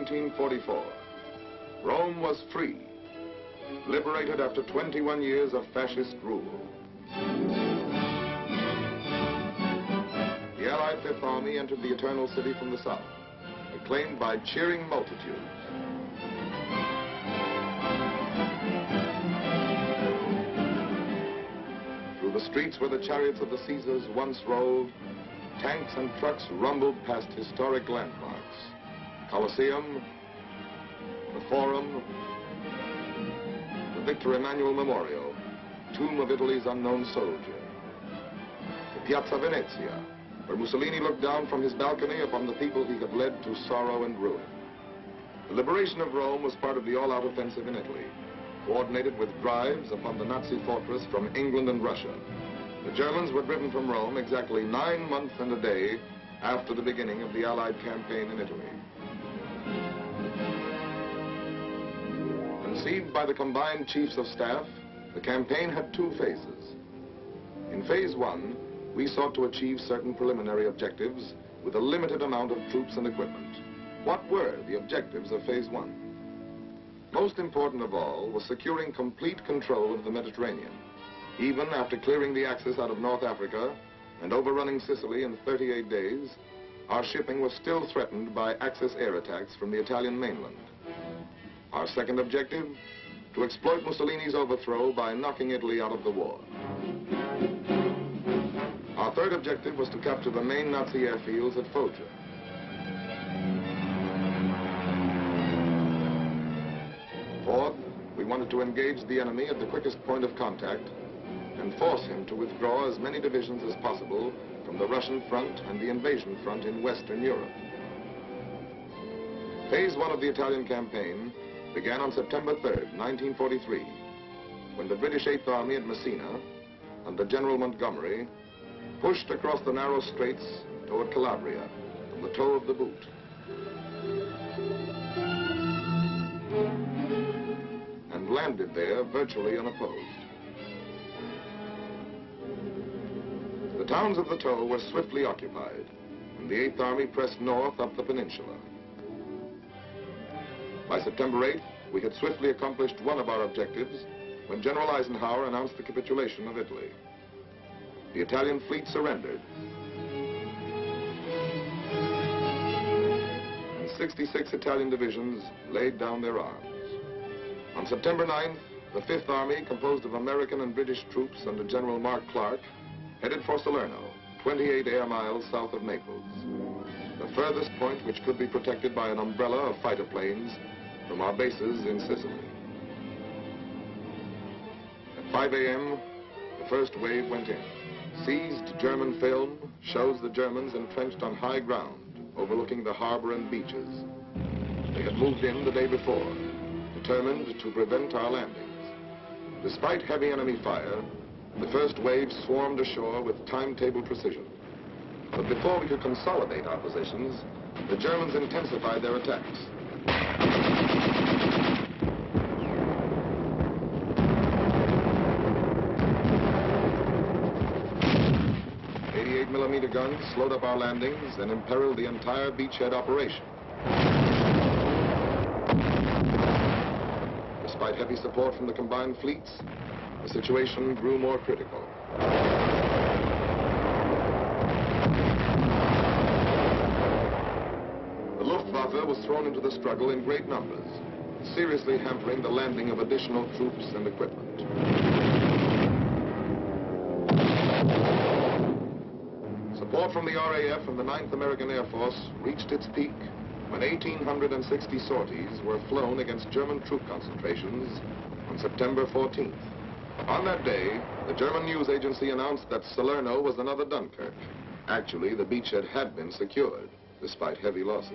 1944. Rome was free, liberated after 21 years of fascist rule. The Allied Fifth Army entered the Eternal City from the south, acclaimed by cheering multitudes. Through the streets where the chariots of the Caesars once rolled, tanks and trucks rumbled past historic landmarks. Colosseum, the Forum, the Victor Emmanuel Memorial, tomb of Italy's unknown soldier, the Piazza Venezia, where Mussolini looked down from his balcony upon the people he had led to sorrow and ruin. The liberation of Rome was part of the all-out offensive in Italy, coordinated with drives upon the Nazi fortress from England and Russia. The Germans were driven from Rome exactly 9 months and a day after the beginning of the Allied campaign in Italy. Conceived by the combined chiefs of staff, the campaign had 2 phases. In phase 1, we sought to achieve certain preliminary objectives with a limited amount of troops and equipment. What were the objectives of phase 1? Most important of all was securing complete control of the Mediterranean. Even after clearing the Axis out of North Africa and overrunning Sicily in 38 days, our shipping was still threatened by Axis air attacks from the Italian mainland. Our second objective, to exploit Mussolini's overthrow by knocking Italy out of the war. Our third objective was to capture the main Nazi airfields at Foggia. Fourth, we wanted to engage the enemy at the quickest point of contact and force him to withdraw as many divisions as possible from the Russian front and the invasion front in Western Europe. Phase 1 of the Italian campaign began on September 3rd, 1943, when the British Eighth Army at Messina, under General Montgomery, pushed across the narrow straits toward Calabria from the toe of the boot. And landed there virtually unopposed. The towns of the toe were swiftly occupied, and the Eighth Army pressed north up the peninsula. By September 8th, we had swiftly accomplished one of our objectives when General Eisenhower announced the capitulation of Italy. The Italian fleet surrendered. And 66 Italian divisions laid down their arms. On September 9th, the Fifth Army, composed of American and British troops under General Mark Clark, headed for Salerno, 28 air miles south of Naples, the furthest point which could be protected by an umbrella of fighter planes from our bases in Sicily. At 5 a.m., the first wave went in. Seized German film shows the Germans entrenched on high ground, overlooking the harbor and beaches. They had moved in the day before, determined to prevent our landings. Despite heavy enemy fire, the first wave swarmed ashore with timetable precision. But before we could consolidate our positions, the Germans intensified their attacks. 88mm guns slowed up our landings and imperiled the entire beachhead operation. Despite heavy support from the combined fleets, the situation grew more critical. The Luftwaffe was thrown into the struggle in great numbers, seriously hampering the landing of additional troops and equipment. Support from the RAF and the 9th American Air Force reached its peak when 1,860 sorties were flown against German troop concentrations on September 14th. On that day, the German news agency announced that Salerno was another Dunkirk. Actually, the beachhead had been secured, despite heavy losses.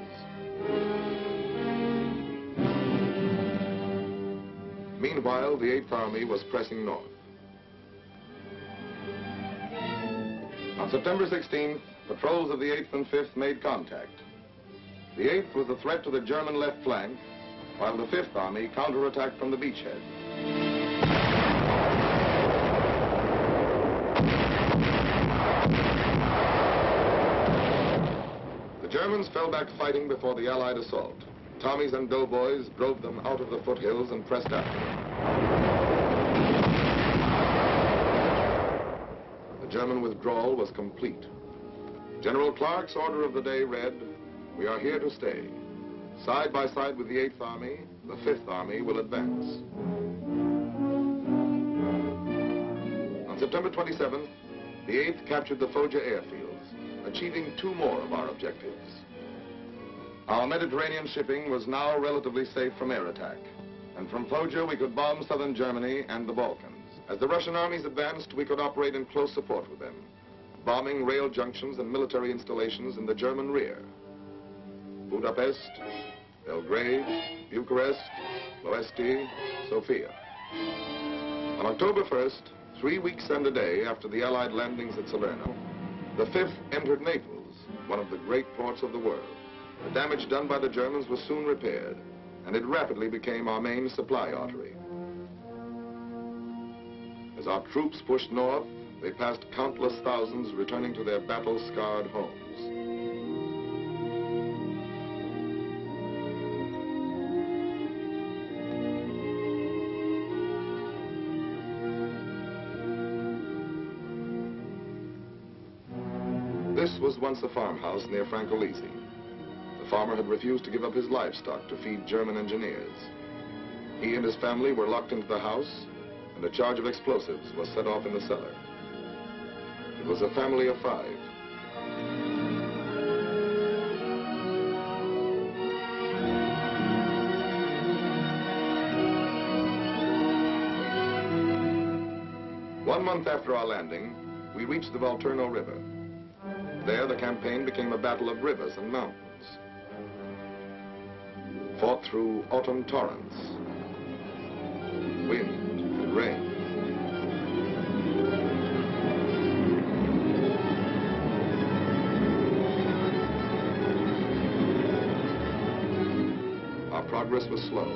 Meanwhile, the Eighth Army was pressing north. On September 16th, patrols of the 8th and 5th made contact. The 8th was a threat to the German left flank, while the 5th Army counterattacked from the beachhead. The Germans fell back fighting before the Allied assault. Tommies and doughboys drove them out of the foothills and pressed after them. The German withdrawal was complete. General Clark's order of the day read, "We are here to stay. Side by side with the 8th Army, the 5th Army will advance." On September 27th, the 8th captured the Foggia airfields, achieving 2 more of our objectives. Our Mediterranean shipping was now relatively safe from air attack, and from Foggia we could bomb southern Germany and the Balkans. As the Russian armies advanced, we could operate in close support with them, bombing rail junctions and military installations in the German rear. Budapest, Belgrade, Bucharest, Ploesti, Sofia. On October 1st, 3 weeks and a day after the Allied landings at Salerno, the 5th entered Naples, one of the great ports of the world. The damage done by the Germans was soon repaired, and it rapidly became our main supply artery. As our troops pushed north, they passed countless thousands returning to their battle-scarred homes. This was once a farmhouse near Francolizi. The farmer had refused to give up his livestock to feed German engineers. He and his family were locked into the house, and a charge of explosives was set off in the cellar. It was a family of 5. One month after our landing, we reached the Volturno River. There, the campaign became a battle of rivers and mountains, fought through autumn torrents, wind and rain. Our progress was slow.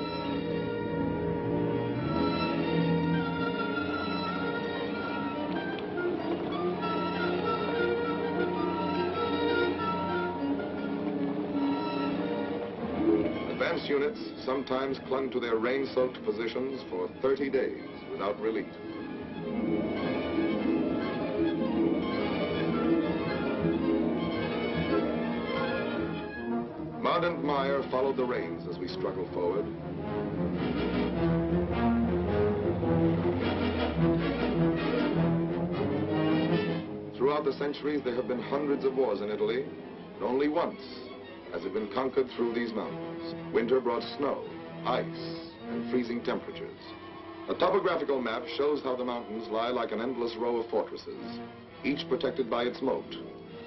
Advance units sometimes clung to their rain-soaked positions for 30 days without relief. Mud and mire followed the rains as we struggled forward. Throughout the centuries, there have been hundreds of wars in Italy, but only once has it been conquered through these mountains. Winter brought snow, ice, and freezing temperatures. A topographical map shows how the mountains lie like an endless row of fortresses, each protected by its moat,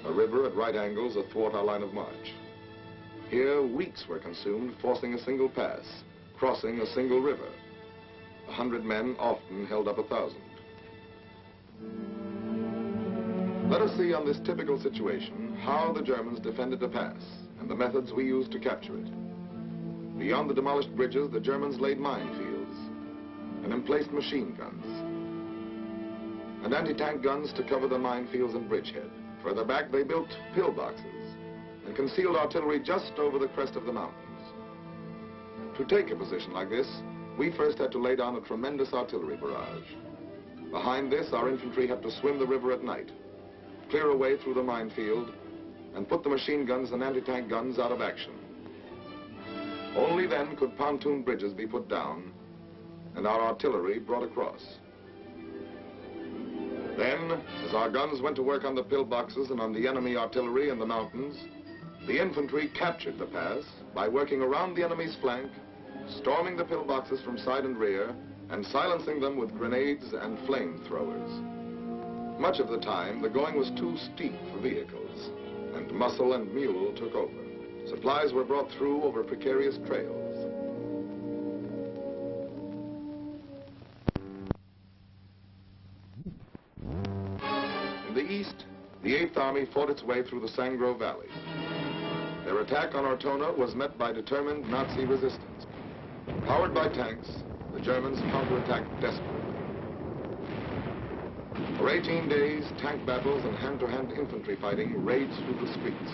a river at right angles athwart our line of march. Here, weeks were consumed forcing a single pass, crossing a single river. 100 men often held up 1,000. Let us see on this typical situation how the Germans defended a pass and the methods we used to capture it. Beyond the demolished bridges, the Germans laid minefields and emplaced machine guns and anti-tank guns to cover the minefields and bridgehead. Further back, they built pillboxes and concealed artillery just over the crest of the mountains. To take a position like this, we first had to lay down a tremendous artillery barrage. Behind this, our infantry had to swim the river at night, clear a way through the minefield, and put the machine guns and anti-tank guns out of action. Only then could pontoon bridges be put down and our artillery brought across. Then, as our guns went to work on the pillboxes and on the enemy artillery in the mountains, the infantry captured the pass by working around the enemy's flank, storming the pillboxes from side and rear, and silencing them with grenades and flamethrowers. Much of the time, the going was too steep for vehicles, and muscle and mule took over. Supplies were brought through over precarious trails. In the east, the 8th Army fought its way through the Sangro Valley. Their attack on Ortona was met by determined Nazi resistance. Powered by tanks, the Germans counterattacked desperately. For 18 days, tank battles and hand-to-hand infantry fighting raged through the streets.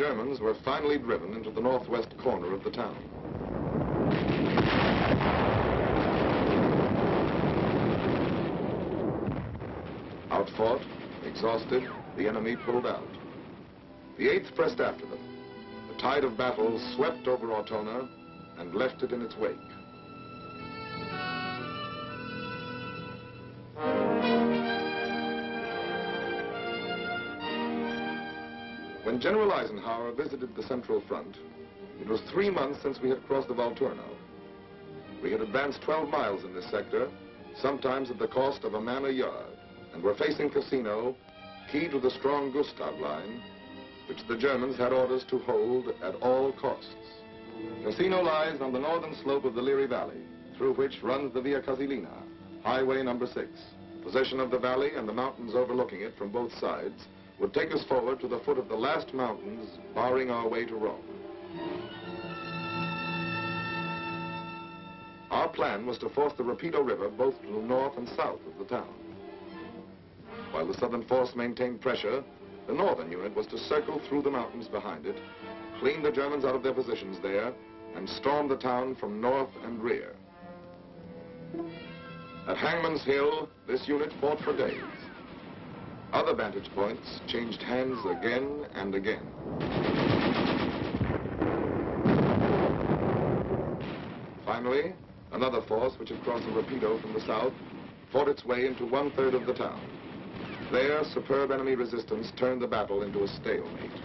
Germans were finally driven into the northwest corner of the town. Outfought, exhausted, the enemy pulled out. The 8th pressed after them. The tide of battle swept over Ortona and left it in its wake. When General Eisenhower visited the Central Front, it was 3 months since we had crossed the Volturno. We had advanced 12 miles in this sector, sometimes at the cost of a man a yard, and were facing Cassino, key to the strong Gustav line, which the Germans had orders to hold at all costs. Cassino lies on the northern slope of the Liri Valley, through which runs the Via Casilina, Highway number 6. Possession of the valley and the mountains overlooking it from both sides would take us forward to the foot of the last mountains, barring our way to Rome. Our plan was to force the Rapido River both to the north and south of the town. While the southern force maintained pressure, the northern unit was to circle through the mountains behind it, clean the Germans out of their positions there, and storm the town from north and rear. At Hangman's Hill, this unit fought for days. Other vantage points changed hands again and again. Finally, another force which had crossed the Rapido from the south fought its way into 1/3 of the town. There, superb enemy resistance turned the battle into a stalemate.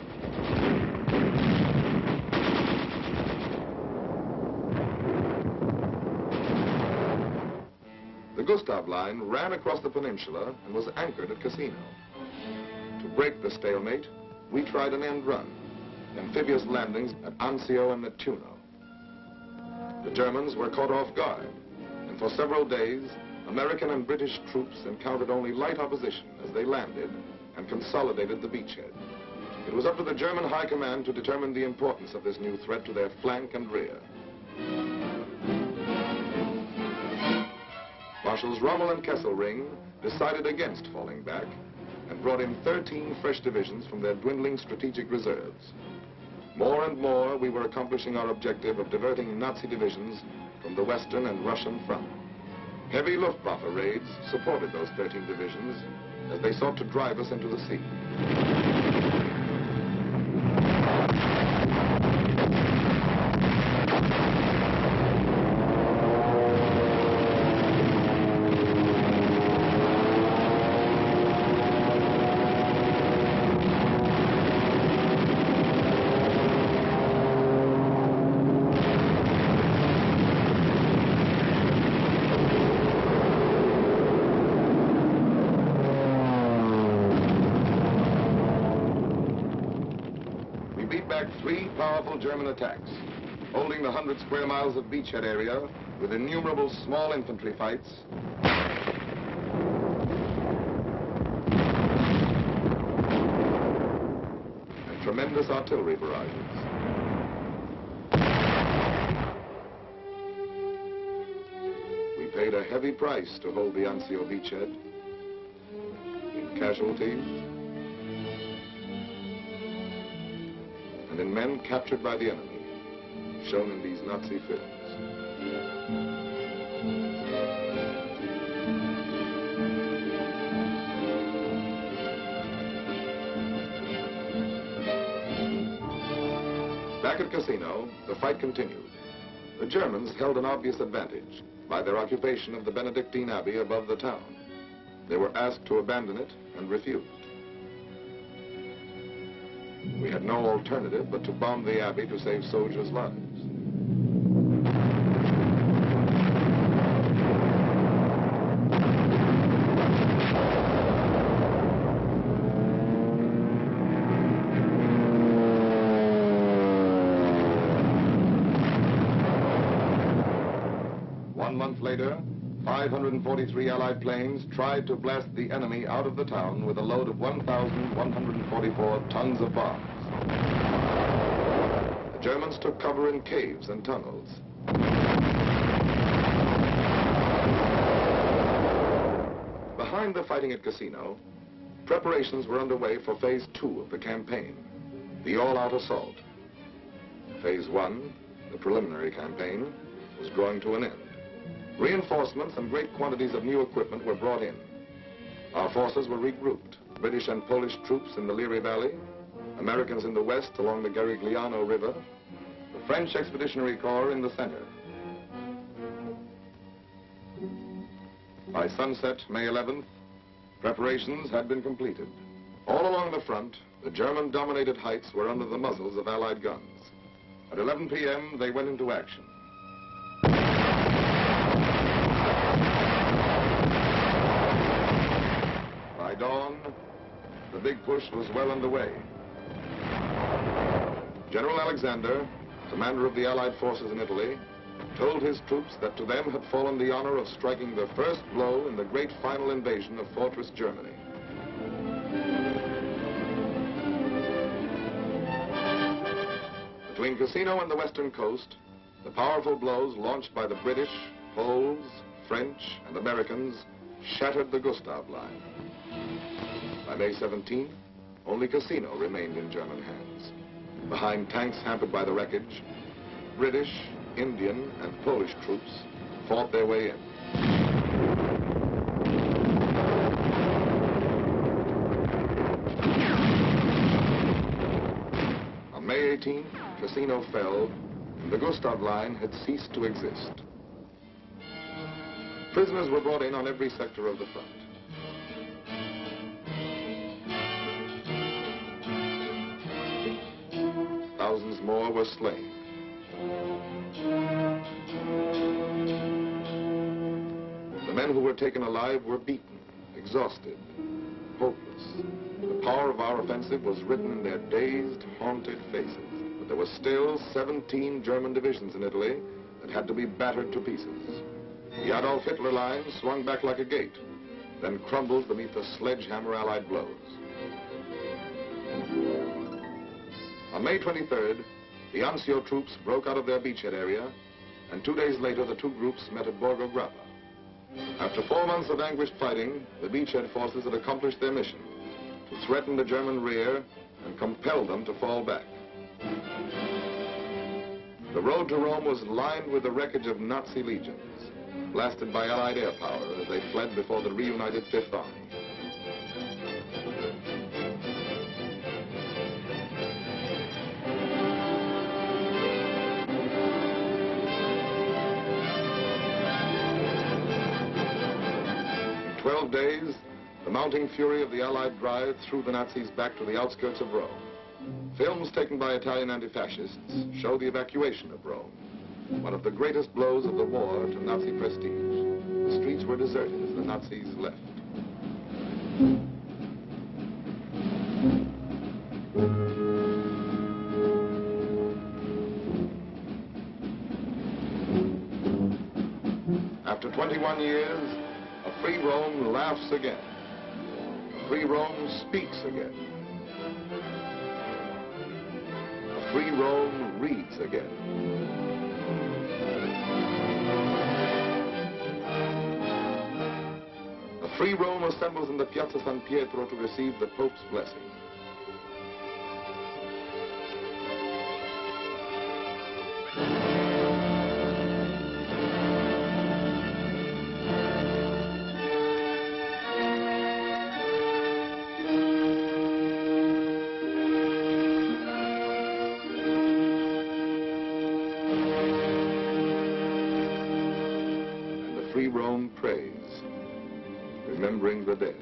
The Gustav line ran across the peninsula and was anchored at Cassino. To break the stalemate, we tried an end run, amphibious landings at Anzio and Nettuno. The Germans were caught off guard, and for several days, American and British troops encountered only light opposition as they landed and consolidated the beachhead. It was up to the German High Command to determine the importance of this new threat to their flank and rear. Marshals Rommel and Kesselring decided against falling back and brought in 13 fresh divisions from their dwindling strategic reserves. More and more, we were accomplishing our objective of diverting Nazi divisions from the Western and Russian front. Heavy Luftwaffe raids supported those 13 divisions as they sought to drive us into the sea. Back 3 powerful German attacks, holding the 100 square miles of beachhead area with innumerable small infantry fights and tremendous artillery barrages. We paid a heavy price to hold the Anzio beachhead in casualties and in men captured by the enemy, shown in these Nazi films. Back at Cassino, the fight continued. The Germans held an obvious advantage by their occupation of the Benedictine Abbey above the town. They were asked to abandon it and refused. We had no alternative but to bomb the abbey to save soldiers' lives. One month later, 543 Allied planes tried to blast the enemy out of the town with a load of 1,144 tons of bombs. The Germans took cover in caves and tunnels. Behind the fighting at Cassino, preparations were underway for phase 2 of the campaign. the all-out assault. Phase 1, the preliminary campaign, was drawing to an end. Reinforcements and great quantities of new equipment were brought in. Our forces were regrouped. British and Polish troops in the Liri Valley, Americans in the west along the Garigliano River, the French Expeditionary Corps in the center. By sunset, May 11th, preparations had been completed. All along the front, the German-dominated heights were under the muzzles of Allied guns. At 11 p.m., they went into action. By dawn, the big push was well underway. General Alexander, commander of the Allied forces in Italy, told his troops that to them had fallen the honor of striking the first blow in the great final invasion of Fortress Germany. Between Cassino and the western coast, the powerful blows launched by the British, Poles, French, and Americans shattered the Gustav Line. By May 17th, only Cassino remained in German hands. Behind tanks hampered by the wreckage, British, Indian, and Polish troops fought their way in. On May 18th, Cassino fell, and the Gustav Line had ceased to exist. Prisoners were brought in on every sector of the front. Thousands more were slain. The men who were taken alive were beaten, exhausted, hopeless. The power of our offensive was written in their dazed, haunted faces. But there were still 17 German divisions in Italy that had to be battered to pieces. The Adolf Hitler line swung back like a gate, then crumbled beneath the sledgehammer Allied blows. On May 23rd, the Anzio troops broke out of their beachhead area, and 2 days later the two groups met at Borgo Grappa. After 4 months of anguished fighting, the beachhead forces had accomplished their mission, to threaten the German rear and compel them to fall back. The road to Rome was lined with the wreckage of Nazi legions, blasted by Allied air power as they fled before the reunited Fifth Army. In 12 days, the mounting fury of the Allied drive threw the Nazis back to the outskirts of Rome. Films taken by Italian anti-fascists show the evacuation of Rome, one of the greatest blows of the war to Nazi prestige. The streets were deserted as the Nazis left. After 21 years, a free Rome laughs again. A free Rome speaks again. A free Rome reads again. A free Rome assembles in the Piazza San Pietro to receive the Pope's blessing. Free Rome prays, remembering the dead.